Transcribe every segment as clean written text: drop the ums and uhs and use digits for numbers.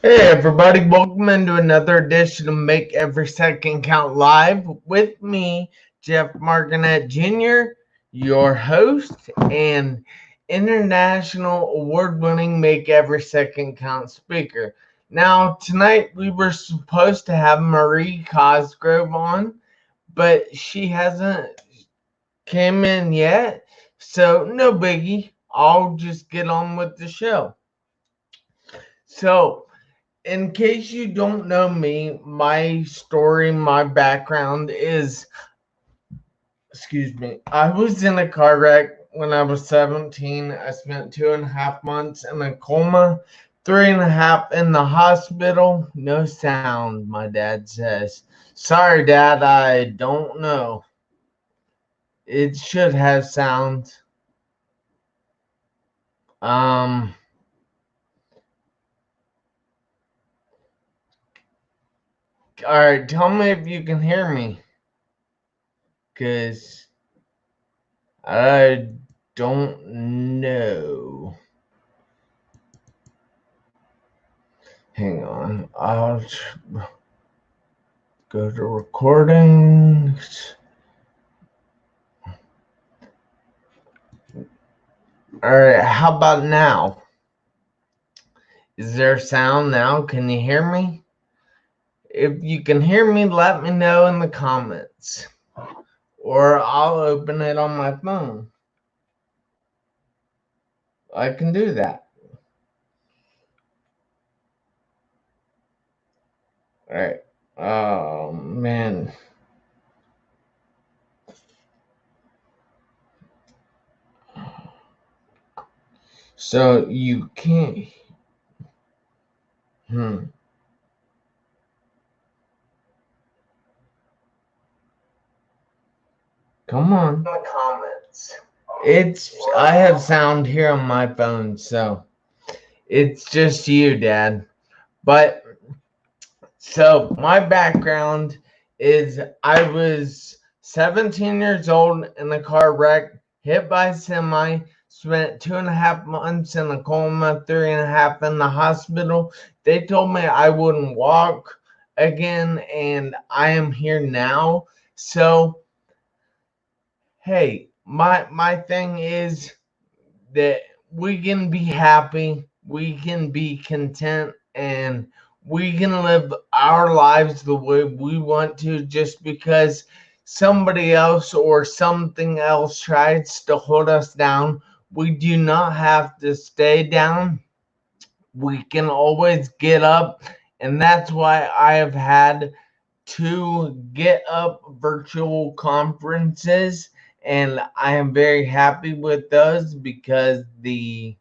Hey everybody, welcome into another edition of Make Every Second Count Live with me, Jeff Marconette Jr., your host and international award-winning Make Every Second Count speaker. Now, tonight we were supposed to have Marie Cosgrove on, but she hasn't came in yet, so no biggie. I'll just get on with the show. So, in case you don't know me, my story, my background is, excuse me, I was in a car wreck when I was 17. I spent 2.5 months in a coma, 3.5 in the hospital. No sound, my dad says. Sorry, Dad, I don't know. It should have sound. Um, all right, tell me if you can hear me, because I don't know. Hang on. I'll go to recordings. Alright, how about now? Is there sound now? Can you hear me? If you can hear me, let me know in the comments. Or I'll open it on my phone. I can do that. Alright. Oh, man. So you can't. Come on. In the comments. I have sound here on my phone, so it's just you, Dad. But so my background is I was 17 years old in a car wreck, hit by a semi, spent 2.5 months in a coma, 3.5 in the hospital. They told me I wouldn't walk again, and I am here now. So hey, my thing is that we can be happy, we can be content, and we can live our lives the way we want to. Just because somebody else or something else tries to hold us down, we do not have to stay down. We can always get up, and that's why I have had to get up virtual conferences, and I am very happy with those because the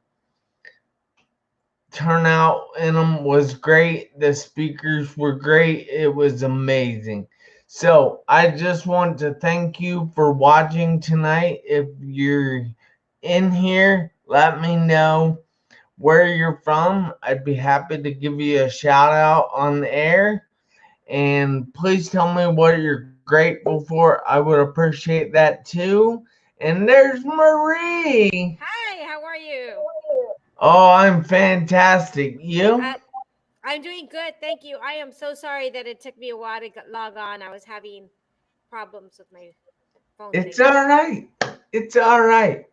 turnout in them was great. The speakers were great. It was amazing. So I just want to thank you for watching tonight. If you're in here, let me know where you're from. I'd be happy to give you a shout out on the air. And please tell me what you're grateful for. I would appreciate that too. And there's Marie. Hi, how are you? Oh, I'm fantastic. You? Uh, I'm doing good, thank you. I am so sorry that it took me a while to log on. I was having problems with my phone It's thing. all right. It's all right.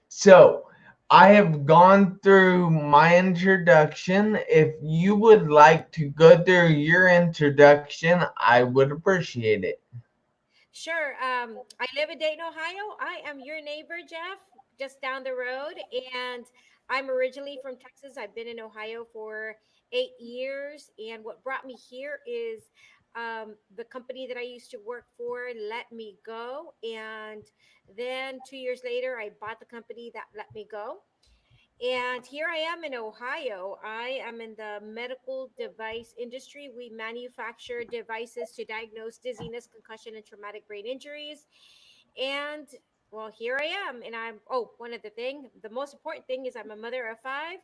So, I have gone through my introduction. If you would like to go through your introduction, I would appreciate it. Sure. I live in Dayton, Ohio. I am your neighbor, Jeff, just down the road. And I'm originally from Texas. I've been in Ohio for 8 years. And what brought me here is the company that I used to work for let me go. And then 2 years later, I bought the company that let me go. And here I am in Ohio. I am in the medical device industry. We manufacture devices to diagnose dizziness, concussion, and traumatic brain injuries. And well, here I am. And one other thing, the most important thing is I'm a mother of five,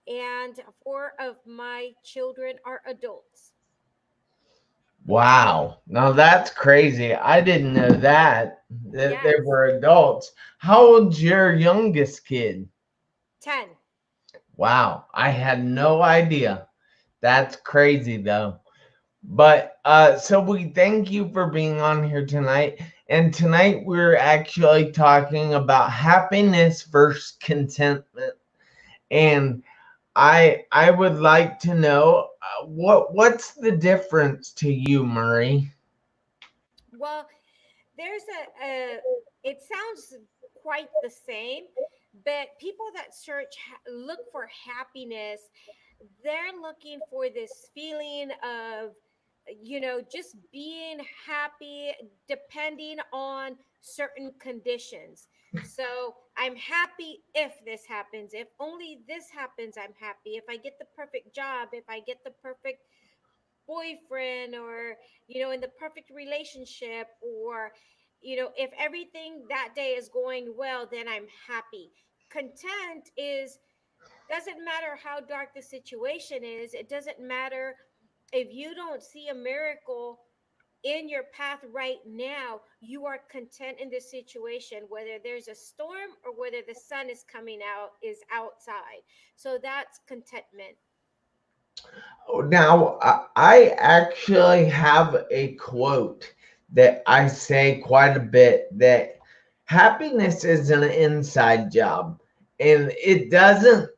and four of my children are adults. Wow. Now that's crazy. I didn't know that they Yes, were adults. How old's your youngest kid? 10. Wow. I had no idea. That's crazy though. But so we thank you for being on here tonight. And tonight we're actually talking about happiness versus contentment. And I would like to know what's the difference to you, Marie? Well, there's it sounds quite the same, but people that look for happiness, they're looking for this feeling of, just being happy depending on certain conditions. So I'm happy if this happens, if only this happens, I'm happy if I get the perfect job, if I get the perfect boyfriend, or in the perfect relationship, or if everything that day is going well, then I'm happy. Content is, doesn't matter how dark the situation is, it doesn't matter if you don't see a miracle in your path right now, you are content in this situation, whether there's a storm or whether the sun is coming out, is outside. So that's contentment. Now, I actually have a quote that I say quite a bit, that happiness is an inside job, and it doesn't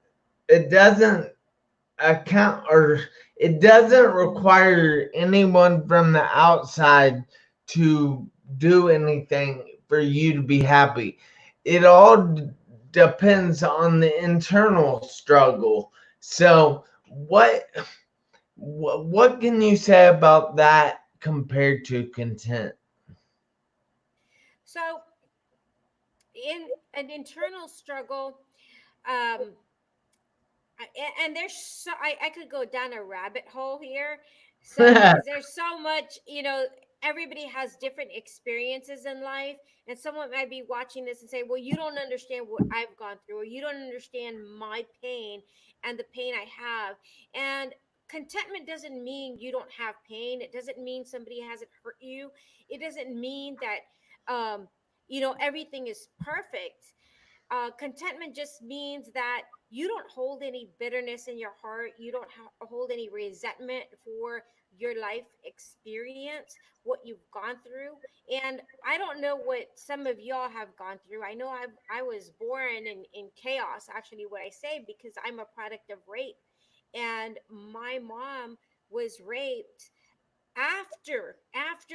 account, or it doesn't require anyone from the outside to do anything for you to be happy. It all depends on the internal struggle. So what can you say about that compared to content? So in an internal struggle, um and there's I could go down a rabbit hole here, so because there's so much, everybody has different experiences in life, and someone might be watching this and say, well, you don't understand what I've gone through, or you don't understand my pain and the pain I have. And contentment doesn't mean you don't have pain, it doesn't mean somebody hasn't hurt you, it doesn't mean that everything is perfect. Contentment just means that you don't hold any bitterness in your heart. You don't hold any resentment for your life experience, what you've gone through. And I don't know what some of y'all have gone through. I know I was born in chaos, actually, what I say, because I'm a product of rape. And my mom was raped after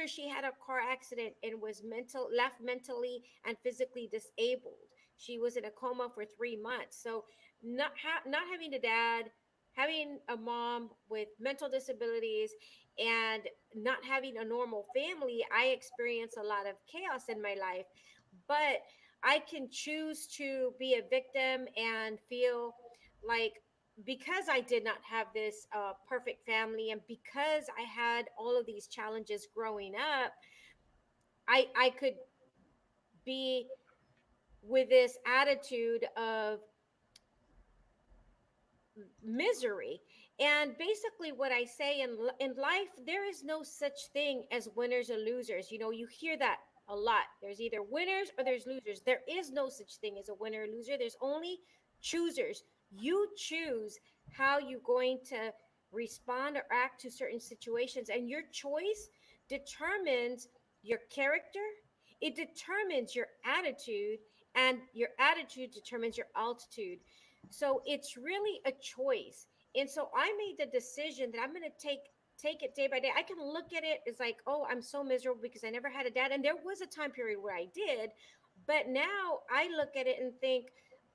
she had a car accident and was left mentally and physically disabled. She was in a coma for 3 months. So not having a dad, having a mom with mental disabilities, and not having a normal family, I experienced a lot of chaos in my life. But I can choose to be a victim and feel like, because I did not have this perfect family, and because I had all of these challenges growing up, I could be with this attitude of misery. And basically, what I say in life, there is no such thing as winners or losers. You hear that a lot. There's either winners or there's losers. There is no such thing as a winner or loser. There's only choosers. You choose how you're going to respond or act to certain situations, and your choice determines your character. It determines your attitude, and your attitude determines your altitude. So it's really a choice. And so I made the decision that I'm going to take it day by day. I can look at it as like, oh, I'm so miserable because I never had a dad. And there was a time period where I did, but now I look at it and think,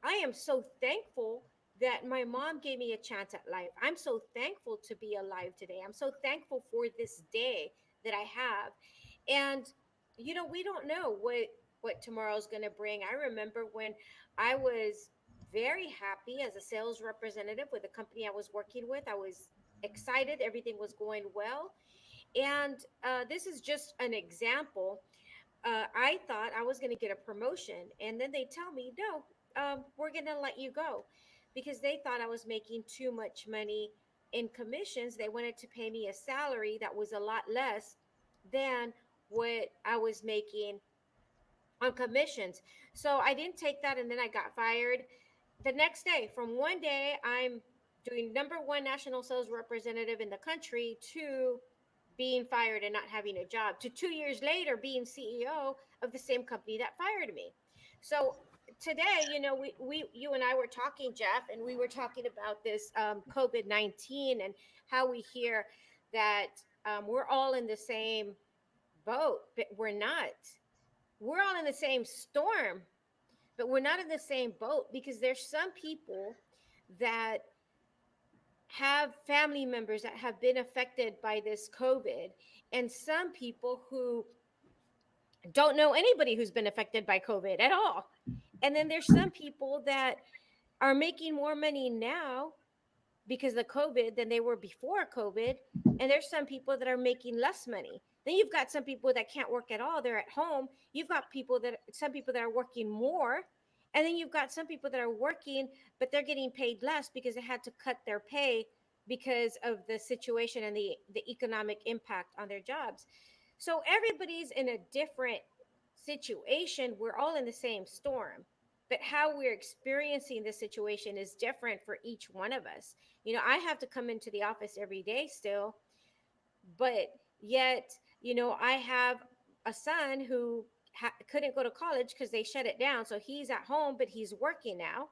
I am so thankful that my mom gave me a chance at life. I'm so thankful to be alive today. I'm so thankful for this day that I have. And we don't know what tomorrow's going to bring. I remember when I was very happy as a sales representative with the company I was working with. I was excited, everything was going well. And this is just an example. I thought I was going to get a promotion, and then they tell me, no, we're going to let you go, because they thought I was making too much money in commissions. They wanted to pay me a salary that was a lot less than what I was making on commissions. So I didn't take that, and then I got fired the next day. From one day I'm doing number one national sales representative in the country to being fired and not having a job to 2 years later being CEO of the same company that fired me. So today, you and I were talking, Jeff, and we were talking about this COVID-19 and how we hear that we're all in the same boat, but we're not. We're all in the same storm, but we're not in the same boat because there's some people that have family members that have been affected by this COVID, and some people who don't know anybody who's been affected by COVID at all. And then there's some people that are making more money now because of COVID than they were before COVID. And there's some people that are making less money. Then you've got some people that can't work at all. They're at home. You've got some people that are working more. And then you've got some people that are working, but they're getting paid less because they had to cut their pay because of the situation and the economic impact on their jobs. So everybody's in a different situation. We're all in the same storm, but how we're experiencing the situation is different for each one of us. I have to come into the office every day still, but yet, I have a son who couldn't go to college because they shut it down. So he's at home, but he's working now.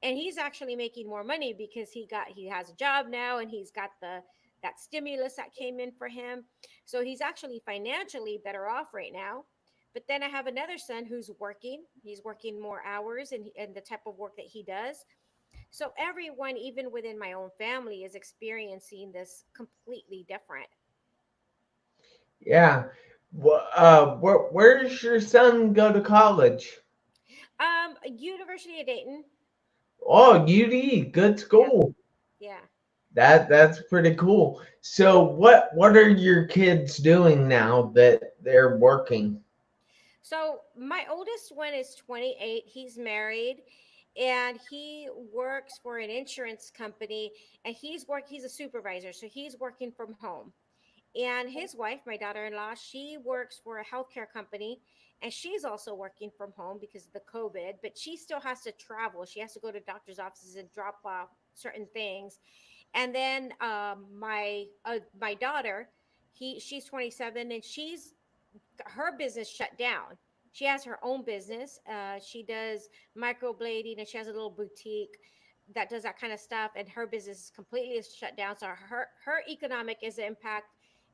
And he's actually making more money because he has a job now, and he's got that stimulus that came in for him. So he's actually financially better off right now. But then I have another son who's working. He's working more hours, and the type of work that he does. So everyone, even within my own family, is experiencing this completely different. Yeah. Where does your son go to college? University of Dayton. Oh, UD, good Yeah, school. yeah. That's pretty cool. So what are your kids doing now that they're working? So my oldest one is 28. He's married, and he works for an insurance company, and he's a supervisor, so he's working from home. And his wife, my daughter-in-law, she works for a healthcare company, and she's also working from home because of the COVID, but she still has to travel. She has to go to doctor's offices and drop off certain things. And then my daughter, she's 27, and her business shut down. She has her own business. She does microblading, and she has a little boutique that does that kind of stuff. And her business is completely shut down. So her economic impact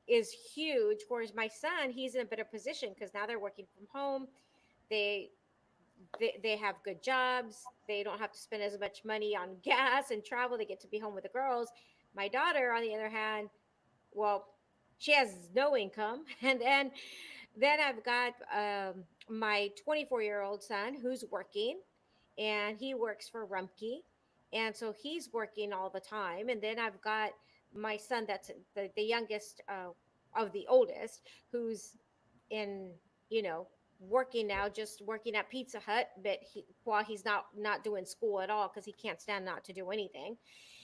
is huge. Whereas my son, he's in a better position because now they're working from home. They they have good jobs. They don't have to spend as much money on gas and travel. They get to be home with the girls. My daughter, on the other hand, well, she has no income. And then I've got my 24-year-old son who's working, and he works for Rumpke. And so he's working all the time. And then I've got my son that's the youngest of the oldest, who's in, you know, working now, just working at Pizza Hut, but while he's not doing school at all because he can't stand not to do anything.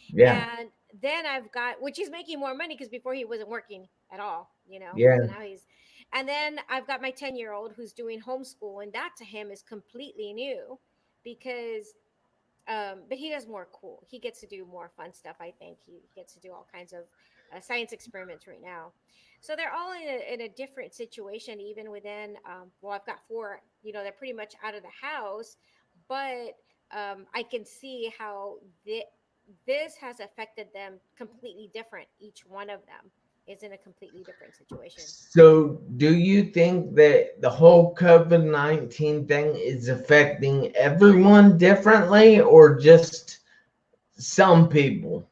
Yeah, And then I've got, which he's making more money because before he wasn't working at all, so yeah, now he's, and then I've got my 10-year-old who's doing homeschool, and that to him is completely new because but he does more cool, he gets to do more fun stuff. I think he gets to do all kinds of science experiments right now. So they're all in a different situation, even within well, I've got four, they're pretty much out of the house, but I can see how this has affected them completely different. Each one of them is in a completely different situation. so do you think that the whole COVID-19 thing is affecting everyone differently or just some people?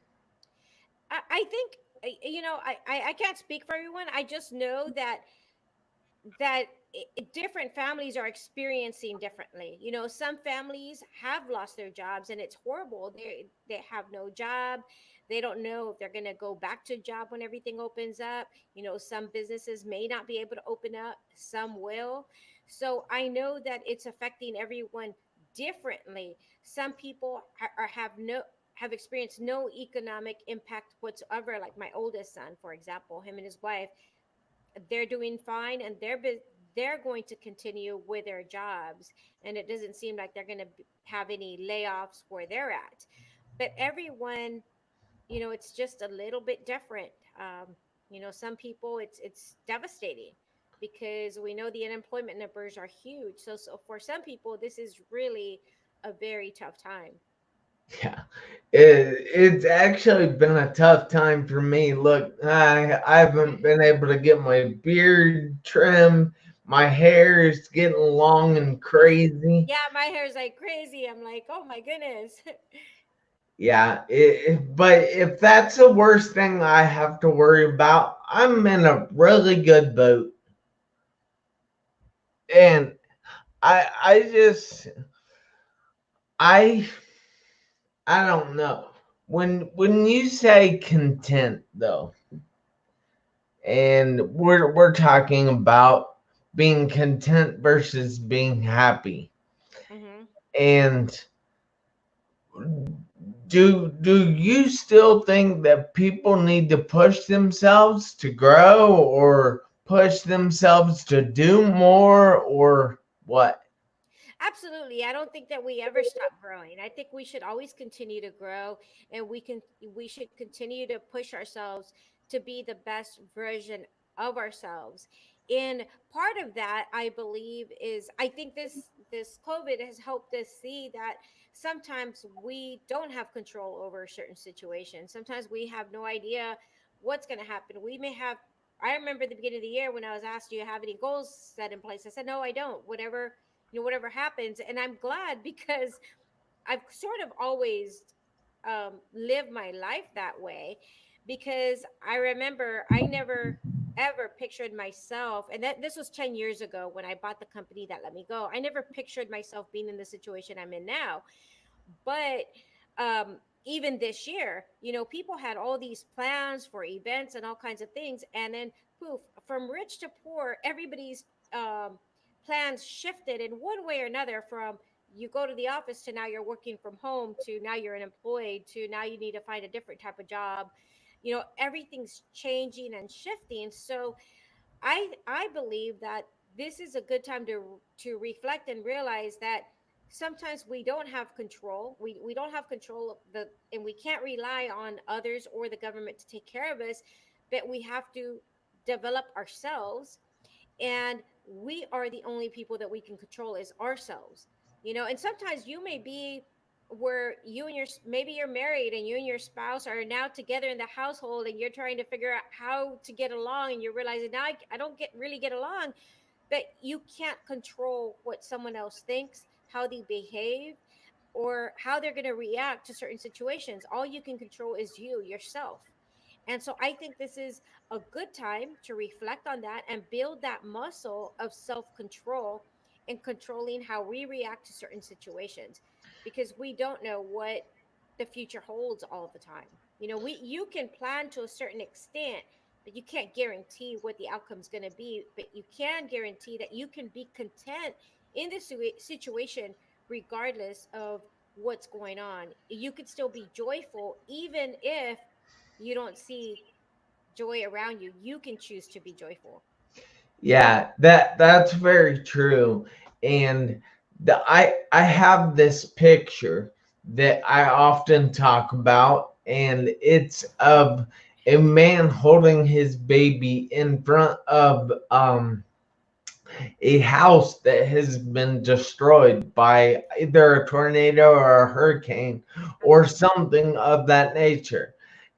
I think I can't speak for everyone. I just know that different families are experiencing differently. Some families have lost their jobs, and it's horrible. They have no job. They don't know if they're going to go back to a job when everything opens up. Some businesses may not be able to open up, some will. So I know that it's affecting everyone differently. Some people have experienced no economic impact whatsoever, like my oldest son, for example. Him and his wife, they're doing fine, and they're going to continue with their jobs, and it doesn't seem like they're going to have any layoffs where they're at. But everyone, it's just a little bit different. Some people, it's devastating because we know the unemployment numbers are huge. So for some people, this is really a very tough time. Yeah, it's actually been a tough time for me. Look, I haven't been able to get my beard trimmed. My hair is getting long and crazy. Yeah, my hair is like crazy. I'm like, oh my goodness. Yeah, but if that's the worst thing I have to worry about, I'm in a really good boat. And I just I I don't know. When you say content though, and we're talking about being content versus being happy. Hmm. And do you still think that people need to push themselves to grow or push themselves to do more or what? Absolutely. I don't think that we ever stop growing. I think we should always continue to grow, and we should continue to push ourselves to be the best version of ourselves. And part of that, I believe, is I think this COVID has helped us see that sometimes we don't have control over certain situations. Sometimes we have no idea what's going to happen. We may have I remember at the beginning of the year when I was asked, "Do you have any goals set in place?" I said, "No, I don't. Whatever happens." And I'm glad because I've sort of always lived my life that way, because I remember I never ever pictured myself, and that this was 10 years ago when I bought the company that let me go. I never pictured myself being in the situation I'm in now. But even this year, people had all these plans for events and all kinds of things, and then poof, from rich to poor, everybody's um, plans shifted in one way or another. From you go to the office to now you're working from home, to now you're unemployed, to now you need to find a different type of job. Everything's changing and shifting. So I believe that this is a good time to reflect and realize that sometimes we don't have control. We don't have control of and we can't rely on others or the government to take care of us, but we have to develop ourselves, and we are the only people that we can control is ourselves. And sometimes you may be where you and your maybe you're married and you and your spouse are now together in the household, and you're trying to figure out how to get along, and you're realizing now I don't get really get along. But you can't control what someone else thinks, how they behave, or how they're going to react to certain situations. All you can control is yourself. And so I think this is a good time to reflect on that and build that muscle of self control and controlling how we react to certain situations, because we don't know what the future holds all the time. You can plan to a certain extent, but you can't guarantee what the outcome's going to be. But you can guarantee that you can be content in this situation regardless of what's going on. You could still be joyful even if you don't see joy around you. You can choose to be joyful. Yeah, that's very true. And I have this picture that I often talk about, and it's of a man holding his baby in front of a house that has been destroyed by either a tornado or a hurricane or Mhm. something of that nature.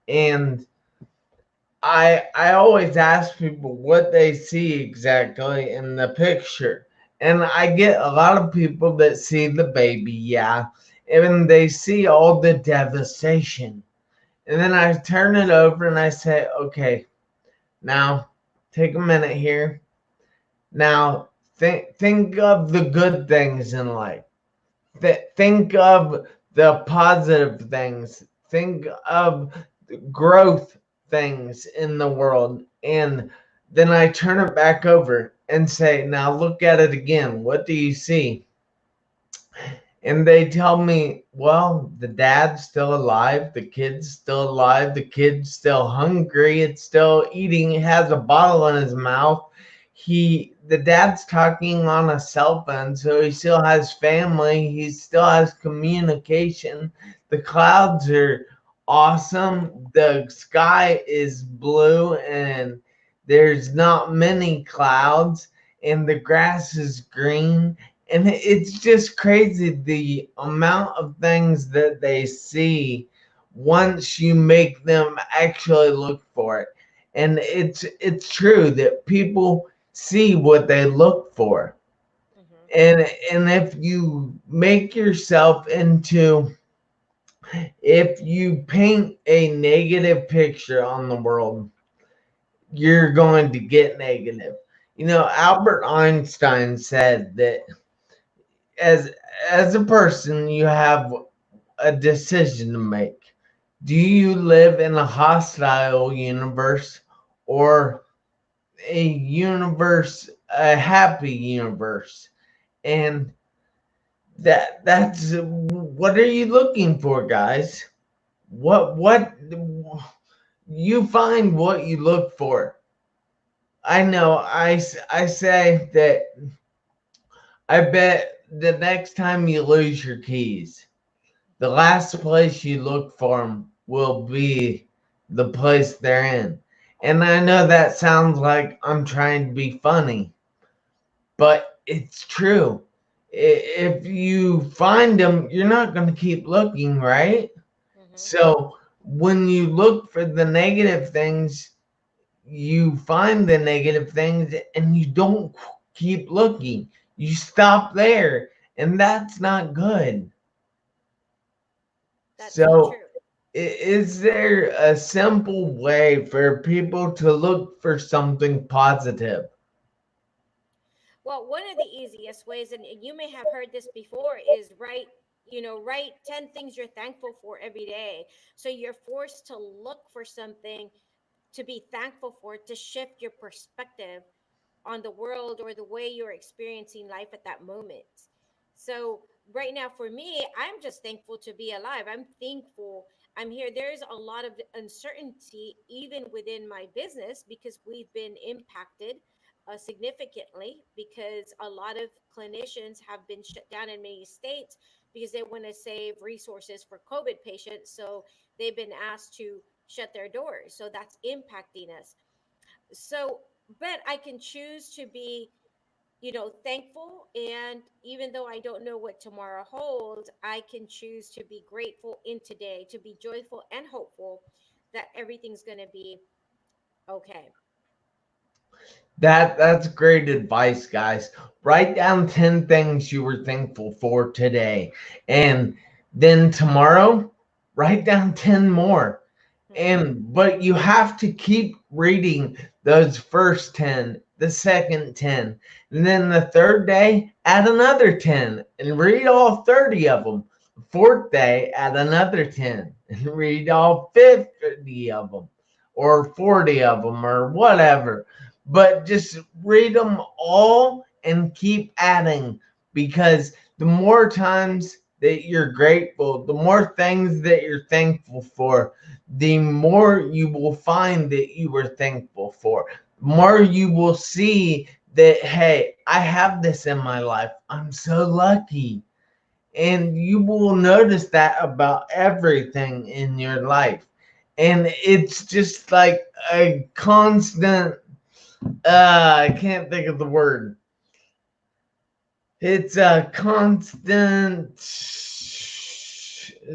And I always ask people what they see exactly in the picture. And I get a lot of people that see the baby, yeah, and they see all the devastation. And then I turn it over and I say, okay, now take a minute here. Now think of the good things in life. Think of the positive things. Think of growth things in the world. And then I turn it back over and say, now look at it again. What do you see? And they tell me, well, the dad's still alive, the kid's still alive, the kid's still hungry, it's still eating, he has a bottle in his mouth. The dad's talking on a cell phone, so he still has family, he still has communication. The clouds are awesome. The sky is blue and there's not many clouds and the grass is green. And it's just crazy the amount of things that they see once you make them actually look for it. And it's true that people see what they look for. Mm-hmm. And if you make yourself into if you paint a negative picture on the world, you're going to get negative. You know, Albert Einstein said that as as a person, you have a decision to make. Do you live in a hostile universe or a happy universe? And that's what are you looking for, guys? What you find what you look for. I know I say that I bet the next time you lose your keys, the last place you look for them will be the place they're in. And I know that sounds like I'm trying to be funny, but it's true. If you find them, you're not going to keep looking, right? Mm-hmm. So when you look for the negative things, you find the negative things and you don't keep looking. You stop there, and that's not good. That's so So, true. is there a simple way for people to look for something positive? Well, one of the easiest ways, and you may have heard this before, is write 10 things you're thankful for every day. So you're forced to look for something to be thankful for, to shift your perspective on the world or the way you're experiencing life at that moment. So right now for me, I'm just thankful to be alive. I'm thankful I'm here. There's a lot of uncertainty even within my business because we've been impacted significantly because a lot of clinicians have been shut down in many states because they want to save resources for COVID patients. So they've been asked to shut their doors. So that's impacting us. So, but I can choose to be, thankful. And even though I don't know what tomorrow holds, I can choose to be grateful in today, to be joyful and hopeful that everything's going to be okay. That's great advice, guys. Write down 10 things you were thankful for today. And then tomorrow, write down 10 more. Hmm. But you have to keep reading those first 10, the second 10, and then the third day add another 10 and read all 30 of them. The fourth day add another 10 and read all 50 of them or 40 of them or whatever. But just read them all and keep adding, because the more times that you're grateful, the more things that you're thankful for, the more you will find that you were thankful for. The more you will see that, hey, I have this in my life. I'm so lucky. And you will notice that about everything in your life. And it's just like a constant, I can't think of the word. It's a constant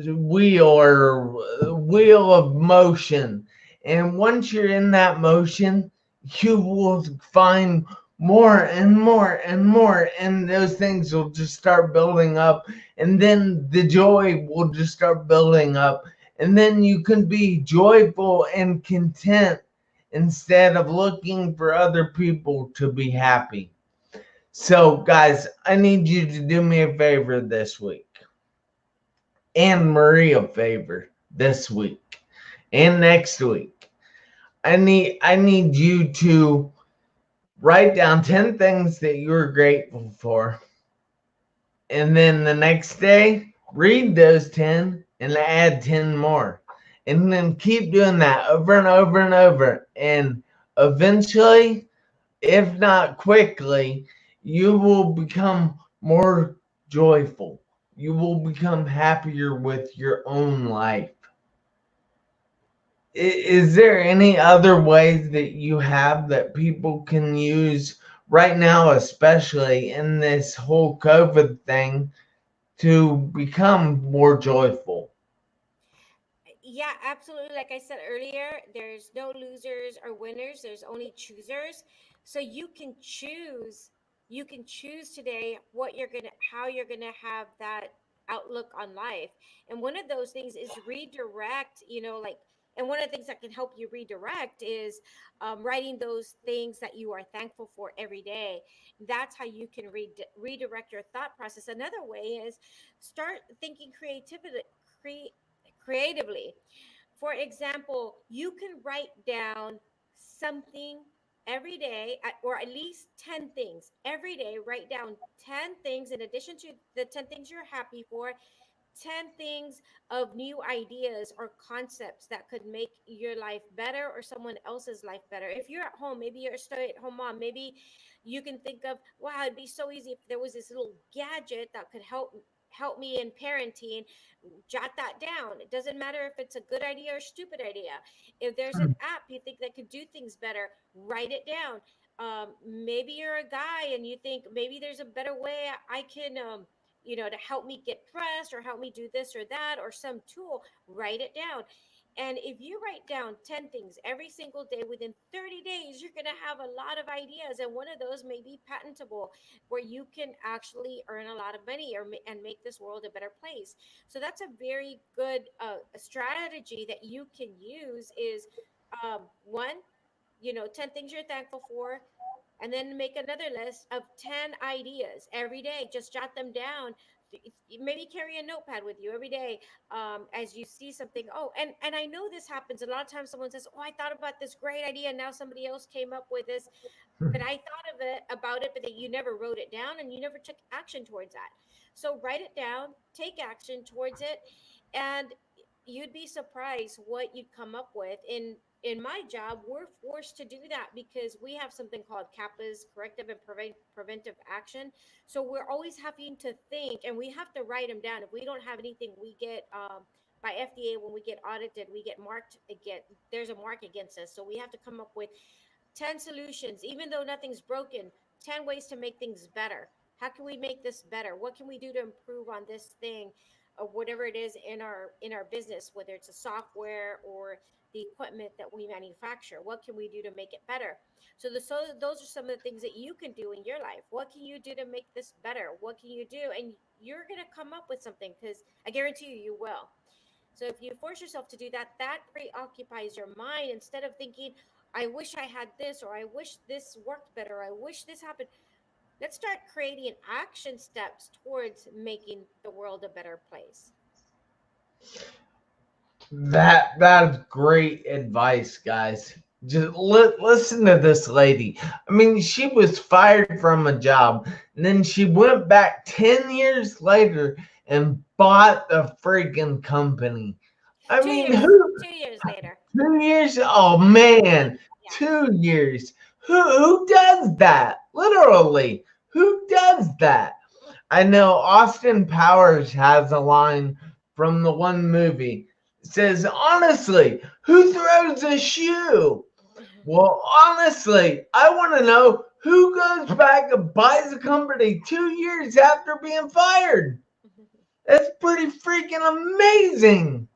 wheel of motion. And once you're in that motion, you will find more and more and more. And those things will just start building up. And then the joy will just start building up. And then you can be joyful and content instead of looking for other people to be happy. So, guys, I need you to do me a favor this week, and Marie a favor this week, and next week. I need you to write down 10 things that you're grateful for, and then the next day read those 10 and add 10 more, and then keep doing that over and over and over, and eventually, if not quickly, you will become more joyful. You will become happier with your own life. Is there any other ways that you have that people can use right now, especially in this whole COVID thing, to become more joyful? Yeah, absolutely. Like I said earlier, there's no losers or winners, there's only choosers. So you can choose today what you're going to how you're going to have that outlook on life. And one of those things is redirect, like, and one of the things that can help you redirect is writing those things that you are thankful for every day. That's how you can redirect your thought process. Another way is start thinking creatively. For example, you can write down something every day, or at least 10 things every day. Write down 10 things in addition to the 10 things you're happy for, 10 things of new ideas or concepts that could make your life better or someone else's life better. If you're at home, maybe you're a stay at home mom, maybe you can think of, wow, it'd be so easy if there was this little gadget that could help me in parenting. Jot that down. It doesn't matter if it's a good idea or stupid idea. If there's an app you think that could do things better, write it down. Maybe you're a guy and you think maybe there's a better way I can to help me get dressed or help me do this or that, or some tool. Write it down. And if you write down 10 things every single day, within 30 days, you're going to have a lot of ideas. And one of those may be patentable, where you can actually earn a lot of money and make this world a better place. So that's a very good strategy that you can use is one, 10 things you're thankful for, and then make another list of 10 ideas every day. Just jot them down. Maybe carry a notepad with you every day, as you see something. Oh, and I know this happens a lot of times. Someone says, oh, I thought about this great idea, and now somebody else came up with this, but I thought of it about it, but that you never wrote it down and you never took action towards that. So write it down, take action towards it, and you'd be surprised what you'd come up with. In my job, we're forced to do that because we have something called CAPA's, corrective and preventive action. So we're always having to think, and we have to write them down. If we don't have anything, we get by FDA, when we get audited, we get marked again. There's a mark against us, so we have to come up with 10 solutions, even though nothing's broken, 10 ways to make things better. How can we make this better? What can we do to improve on this thing, or whatever it is in our business, whether it's a software or the equipment that we manufacture? What can we do to make it better? So those are some of the things that you can do in your life. What can you do to make this better? What can you do? And you're going to come up with something, because I guarantee you will. So if you force yourself to do that, that preoccupies your mind instead of thinking, I wish I had this, or I wish this worked better, or I wish this happened. Let's start creating action steps towards making the world a better place. That's great advice, guys. Just listen to this lady. I mean, she was fired from a job, and then she went back 10 years later and bought the freaking company. I Two mean, years, who 2 years later. 2 years? Oh man, Yeah. 2 years. Who does that? Literally, who does that? I know Austin Powers has a line from the one movie. It says, honestly, who throws a shoe? Well, honestly, I want to know who goes back and buys a company 2 years after being fired. That's pretty freaking amazing.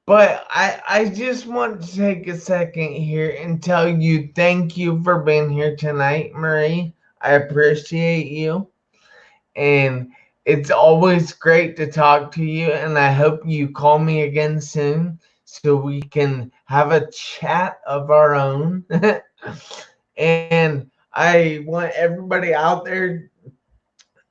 But I just want to take a second here and tell you thank you for being here tonight, Marie. I appreciate you. And it's always great to talk to you. And I hope you call me again soon so we can have a chat of our own. And I want everybody out there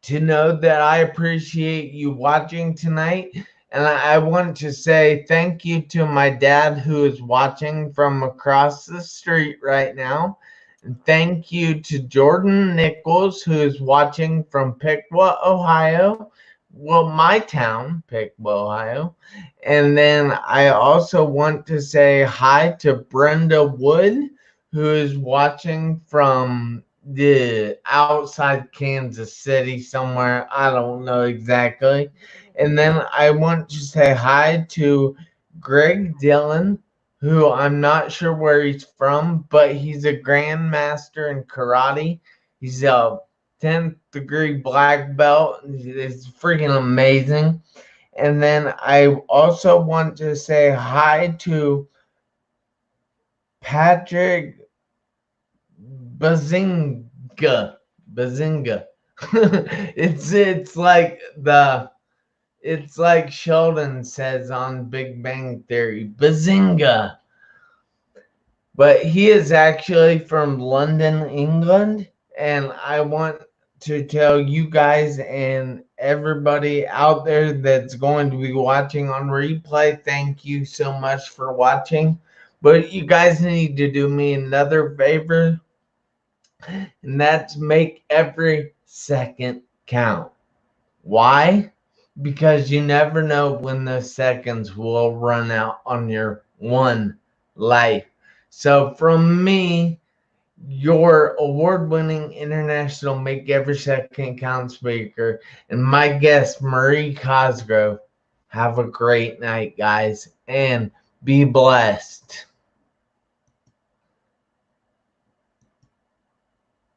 to know that I appreciate you watching tonight. And I want to say thank you to my dad who is watching from across the street right now. And thank you to Jordan Nichols who is watching from Piqua, Ohio. Well, my town, Piqua, Ohio. And then I also want to say hi to Brenda Wood who is watching from the outside Kansas City somewhere. I don't know exactly. And then I want to say hi to Greg Dillon who I'm not sure where he's from, but he's a grandmaster in karate. He's a 10th degree black belt. It's freaking amazing. And then I also want to say hi to Patrick Bazinga. Bazinga. It's like Sheldon says on Big Bang Theory. Bazinga. But he is actually from London, England, and I want to tell you guys and everybody out there that's going to be watching on replay, thank you so much for watching. But you guys need to do me another favor, and that's make every second count. Why? Because you never know when the seconds will run out on your one life. So from me, your award-winning international Make Every Second Count speaker, and my guest, Marie Cosgrove, have a great night, guys, and be blessed.